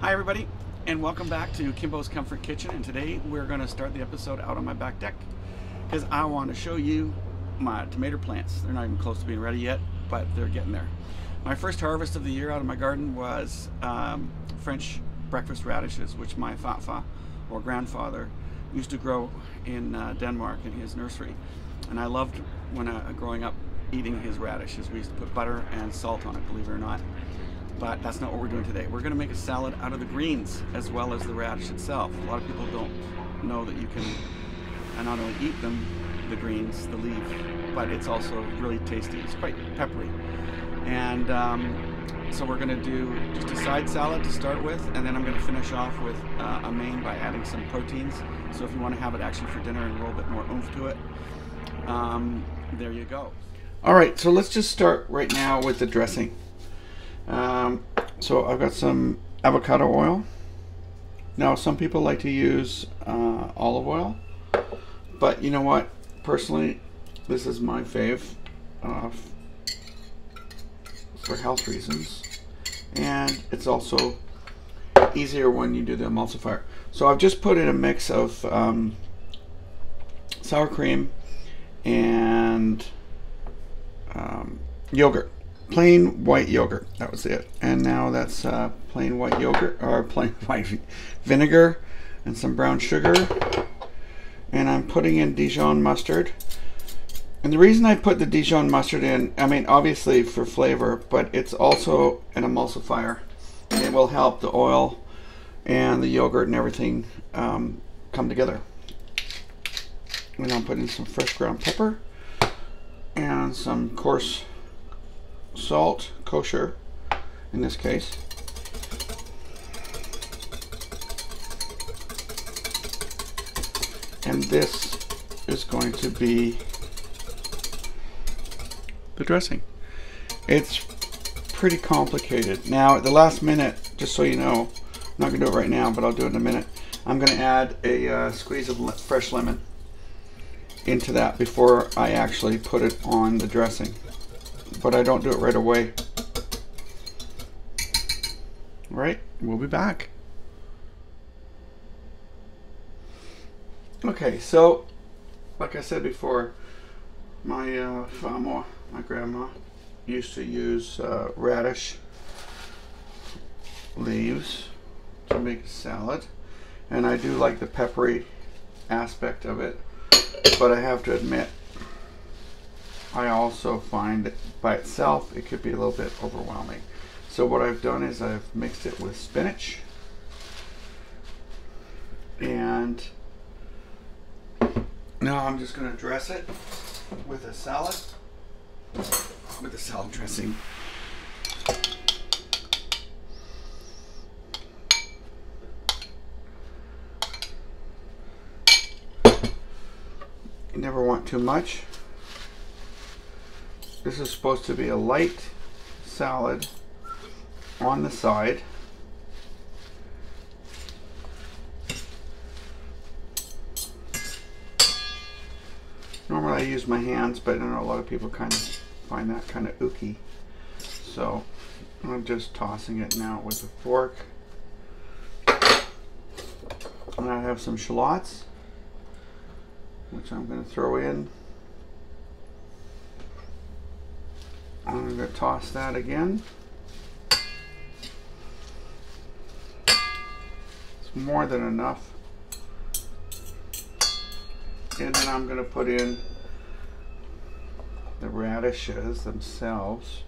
Hi everybody, and welcome back to Kimbo's Comfort Kitchen. And today we're going to start the episode out on my back deck because I want to show you my tomato plants. They're not even close to being ready yet, but they're getting there. My first harvest of the year out of my garden was French breakfast radishes, which my fatfa, or grandfather, used to grow in Denmark in his nursery. And I loved, when growing up, eating his radishes. We used to put butter and salt on it, believe it or not. But that's not what we're doing today. We're going to make a salad out of the greens as well as the radish itself. A lot of people don't know that you can not only eat them, the greens, the leaf, but it's also really tasty. It's quite peppery. And so we're going to do just a side salad to start with, and then I'm going to finish off with a main by adding some proteins. So if you want to have it actually for dinner and a little bit more oomph to it, there you go. All right, so let's just start right now with the dressing. So I've got some avocado oil. Now some people like to use olive oil, but you know what? Personally, this is my fave for health reasons, and it's also easier when you do the emulsifier. So I've just put in a mix of sour cream and yogurt. Plain white yogurt, that was it. And now that's plain white yogurt, or plain white vinegar and some brown sugar. And I'm putting in Dijon mustard. And the reason I put the Dijon mustard in, I mean, obviously for flavor, but it's also an emulsifier. It will help the oil and the yogurt and everything come together. And I'm putting some fresh ground pepper and some coarse salt, kosher in this case. And this is going to be the dressing. It's pretty complicated. Now at the last minute, just so you know, I'm not going to do it right now, but I'll do it in a minute. I'm going to add a squeeze of fresh lemon into that before I actually put it on the dressing. But I don't do it right away. All right, we'll be back. Okay, so like I said before, my Farmor, my grandma, used to use radish leaves to make a salad, and I do like the peppery aspect of it, but I have to admit, I also find that by itself it could be a little bit overwhelming. So what I've done is I've mixed it with spinach, and now I'm just going to dress it with a salad, with a salad dressing. You never want too much. This is supposed to be a light salad on the side. Normally I use my hands, but I know a lot of people kind of find that kind of ooky. So I'm just tossing it now with a fork. And I have some shallots, which I'm going to throw in. I'm going to toss that again. It's more than enough. And then I'm going to put in the radishes themselves.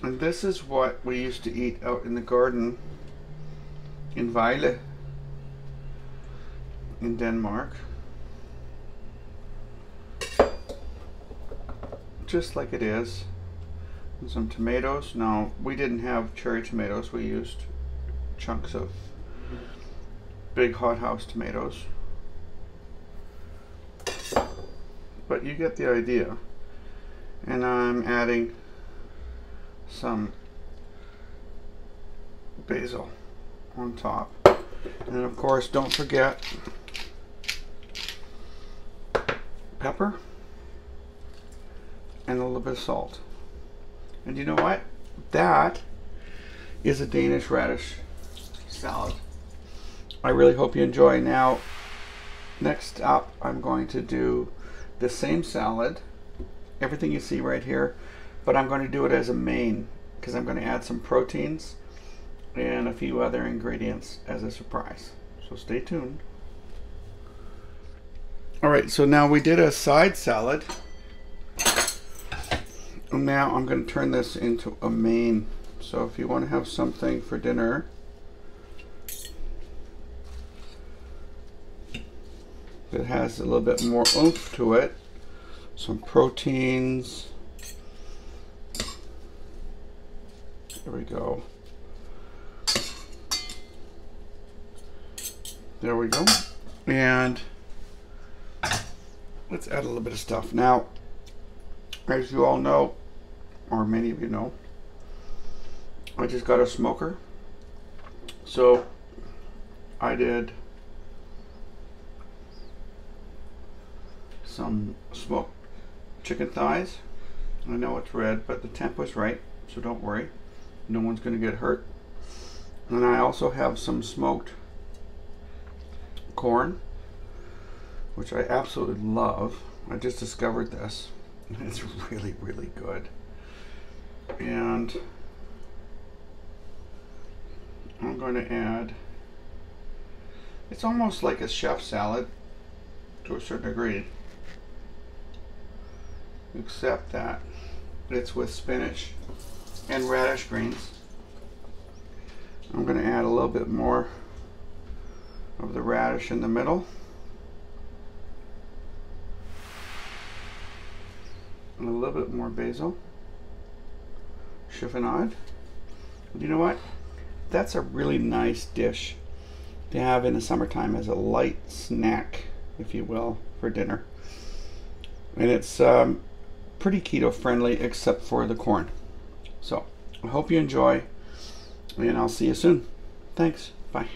And this is what we used to eat out in the garden in Vejle in Denmark. Just like it is. And some tomatoes. Now, we didn't have cherry tomatoes. We used chunks of big hothouse tomatoes. But you get the idea. And I'm adding some basil on top. And of course, don't forget pepper and a little bit of salt. And you know what? That is a Danish radish salad. I really hope you enjoy. Now, next up, I'm going to do the same salad, everything you see right here, but I'm going to do it as a main because I'm going to add some proteins and a few other ingredients as a surprise. So stay tuned. All right, so now we did a side salad. And now I'm going to turn this into a main. So if you want to have something for dinner, that has a little bit more oomph to it, some proteins. There we go. There we go. And let's add a little bit of stuff. Now, as you all know, or many of you know, I just got a smoker. So I did some smoked chicken thighs. I know it's red, but the temp was right, so don't worry. No one's going to get hurt. And I also have some smoked corn, which I absolutely love. I just discovered this. It's really, really good. And I'm going to add, it's almost like a chef salad to a certain degree, except that it's with spinach and radish greens. I'm going to add a little bit more of the radish in the middle, and a little bit more basil, chiffonade. You know what? That's a really nice dish to have in the summertime as a light snack, if you will, for dinner. And it's pretty keto friendly except for the corn. So I hope you enjoy, and I'll see you soon. Thanks. Bye.